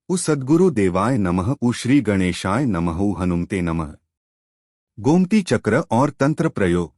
उ सद्गुरु देवाय नमः। उ श्री गणेशाय नमः। उ हनुमते नमः। गोमती चक्र और तंत्र प्रयोग।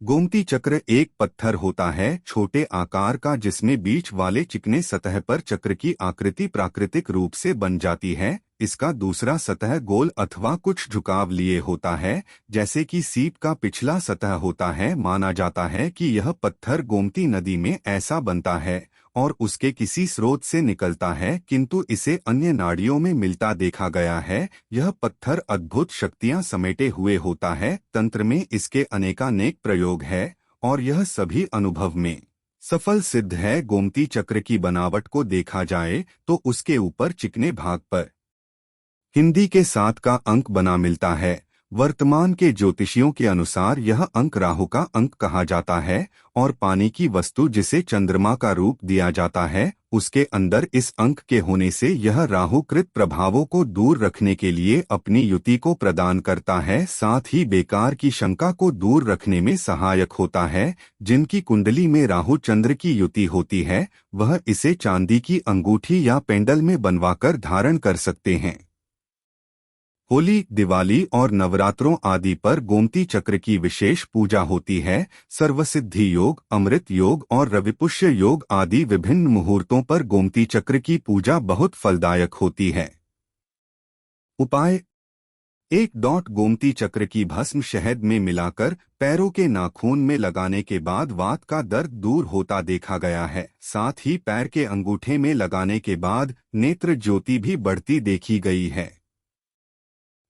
गोमती चक्र एक पत्थर होता है छोटे आकार का, जिसमें बीच वाले चिकने सतह पर चक्र की आकृति प्राकृतिक रूप से बन जाती है। इसका दूसरा सतह गोल अथवा कुछ झुकाव लिए होता है, जैसे कि सीप का पिछला सतह होता है। माना जाता है कि यह पत्थर गोमती नदी में ऐसा बनता है और उसके किसी स्रोत से निकलता है, किंतु इसे अन्य नाड़ियों में मिलता देखा गया है। यह पत्थर अद्भुत शक्तियां समेटे हुए होता है। तंत्र में इसके अनेकानेक प्रयोग है और यह सभी अनुभव में सफल सिद्ध है। गोमती चक्र की बनावट को देखा जाए तो उसके ऊपर चिकने भाग पर हिंदी के 7 का अंक बना मिलता है। वर्तमान के ज्योतिषियों के अनुसार यह अंक राहु का अंक कहा जाता है और पानी की वस्तु जिसे चंद्रमा का रूप दिया जाता है, उसके अंदर इस अंक के होने से यह राहुकृत प्रभावों को दूर रखने के लिए अपनी युति को प्रदान करता है। साथ ही बेकार की शंका को दूर रखने में सहायक होता है। जिनकी कुंडली में राहु चंद्र की युति होती है, वह इसे चांदी की अंगूठी या पेंडल में बनवाकर धारण कर सकते हैं। होली, दिवाली और नवरात्रों आदि पर गोमती चक्र की विशेष पूजा होती है। सर्वसिद्धि योग, अमृत योग और रविपुष्य योग आदि विभिन्न मुहूर्तों पर गोमती चक्र की पूजा बहुत फलदायक होती है। उपाय: 1. गोमती चक्र की भस्म शहद में मिलाकर पैरों के नाखून में लगाने के बाद वात का दर्द दूर होता देखा गया है। साथ ही पैर के अंगूठे में लगाने के बाद नेत्र ज्योति भी बढ़ती देखी गई है।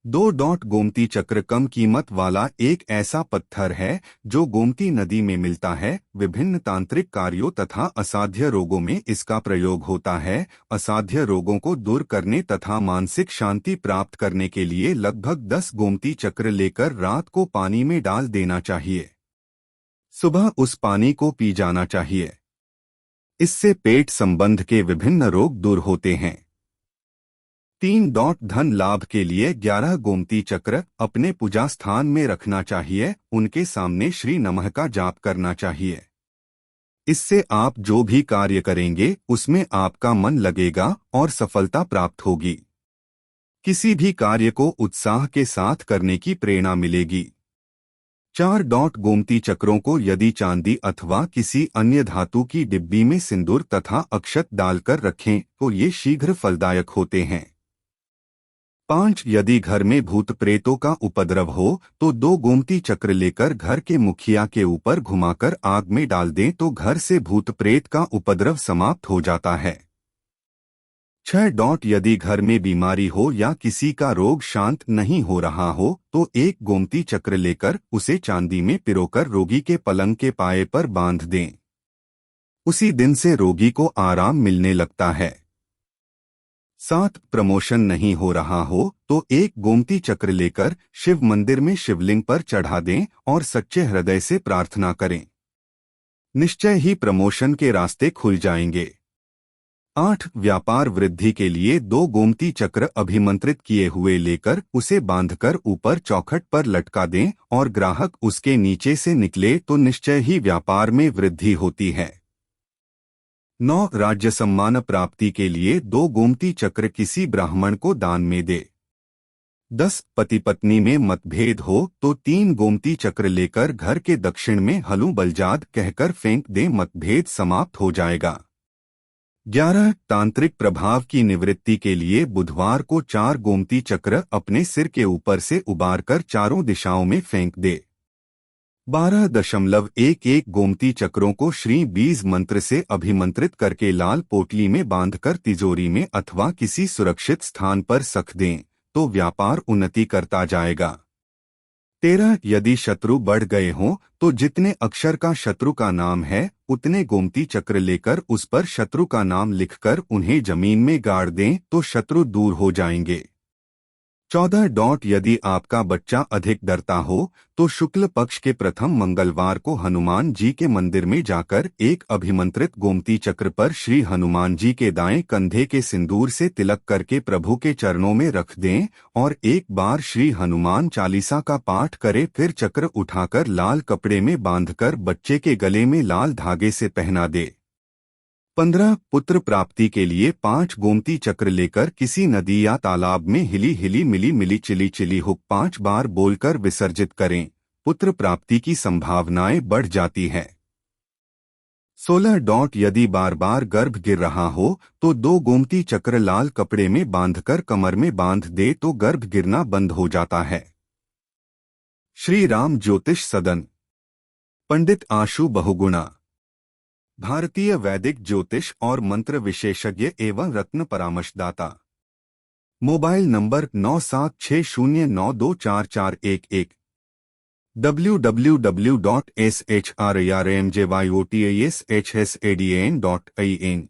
2. गोमती चक्र कम कीमत वाला एक ऐसा पत्थर है जो गोमती नदी में मिलता है। विभिन्न तांत्रिक कार्यों तथा असाध्य रोगों में इसका प्रयोग होता है। असाध्य रोगों को दूर करने तथा मानसिक शांति प्राप्त करने के लिए लगभग 10 गोमती चक्र लेकर रात को पानी में डाल देना चाहिए। सुबह उस पानी को पी जाना चाहिए। इससे पेट संबंध के विभिन्न रोग दूर होते हैं। 3. धन लाभ के लिए 11 गोमती चक्र अपने पूजा स्थान में रखना चाहिए। उनके सामने श्री नमः का जाप करना चाहिए। इससे आप जो भी कार्य करेंगे उसमें आपका मन लगेगा और सफलता प्राप्त होगी। किसी भी कार्य को उत्साह के साथ करने की प्रेरणा मिलेगी। 4. गोमती चक्रों को यदि चांदी अथवा किसी अन्य धातु की डिब्बी में सिंदूर तथा अक्षत डालकर रखें तो ये शीघ्र फलदायक होते हैं। 5. यदि घर में भूत प्रेतों का उपद्रव हो तो 2 गोमती चक्र लेकर घर के मुखिया के ऊपर घुमाकर आग में डाल दें तो घर से भूत प्रेत का उपद्रव समाप्त हो जाता है। 6. यदि घर में बीमारी हो या किसी का रोग शांत नहीं हो रहा हो तो 1 गोमती चक्र लेकर उसे चांदी में पिरोकर रोगी के पलंग के पाए पर बांध दें। उसी दिन से रोगी को आराम मिलने लगता है। 7. प्रमोशन नहीं हो रहा हो तो 1 गोमती चक्र लेकर शिव मंदिर में शिवलिंग पर चढ़ा दें और सच्चे हृदय से प्रार्थना करें। निश्चय ही प्रमोशन के रास्ते खुल जाएंगे। 8. व्यापार वृद्धि के लिए 2 गोमती चक्र अभिमंत्रित किए हुए लेकर उसे बांधकर ऊपर चौखट पर लटका दें और ग्राहक उसके नीचे से निकले तो निश्चय ही व्यापार में वृद्धि होती है। 9. राज्य सम्मान प्राप्ति के लिए 2 गोमती चक्र किसी ब्राह्मण को दान में दे। 10. पति पत्नी में मतभेद हो तो 3 गोमती चक्र लेकर घर के दक्षिण में हलू बलजाद कहकर फेंक दे, मतभेद समाप्त हो जाएगा। 11. तांत्रिक प्रभाव की निवृत्ति के लिए बुधवार को 4 गोमती चक्र अपने सिर के ऊपर से उबारकर चारों दिशाओं में फेंक दे। 12.11 गोमती चक्रों को श्री बीज मंत्र से अभिमंत्रित करके लाल पोटली में बांधकर तिजोरी में अथवा किसी सुरक्षित स्थान पर रख दें तो व्यापार उन्नति करता जाएगा। 13. यदि शत्रु बढ़ गए हों तो जितने अक्षर का शत्रु का नाम है उतने गोमती चक्र लेकर उस पर शत्रु का नाम लिखकर उन्हें जमीन में गाड़ दें तो शत्रु दूर हो जाएंगे। 14. यदि आपका बच्चा अधिक डरता हो तो शुक्ल पक्ष के प्रथम मंगलवार को हनुमान जी के मंदिर में जाकर 1 अभिमंत्रित गोमती चक्र पर श्री हनुमान जी के दाएं कंधे के सिंदूर से तिलक करके प्रभु के चरणों में रख दें और 1 बार श्री हनुमान चालीसा का पाठ करे। फिर चक्र उठाकर लाल कपड़े में बांधकर बच्चे के गले में लाल धागे से पहना दे। 15 पुत्र प्राप्ति के लिए 5 गोमती चक्र लेकर किसी नदी या तालाब में हिली हिली मिली मिली चिली चिली हुक 5 बार बोलकर विसर्जित करें। पुत्र प्राप्ति की संभावनाएं बढ़ जाती है। 16 यदि बार बार गर्भ गिर रहा हो तो 2 गोमती चक्र लाल कपड़े में बांधकर कमर में बांध दे तो गर्भ गिरना बंद हो जाता है। श्री राम ज्योतिष सदन, पंडित आशु बहुगुणा, भारतीय वैदिक ज्योतिष और मंत्र विशेषज्ञ एवं रत्न परामर्शदाता। Mobile number 9760924411, www.shramjyotiashshadan.in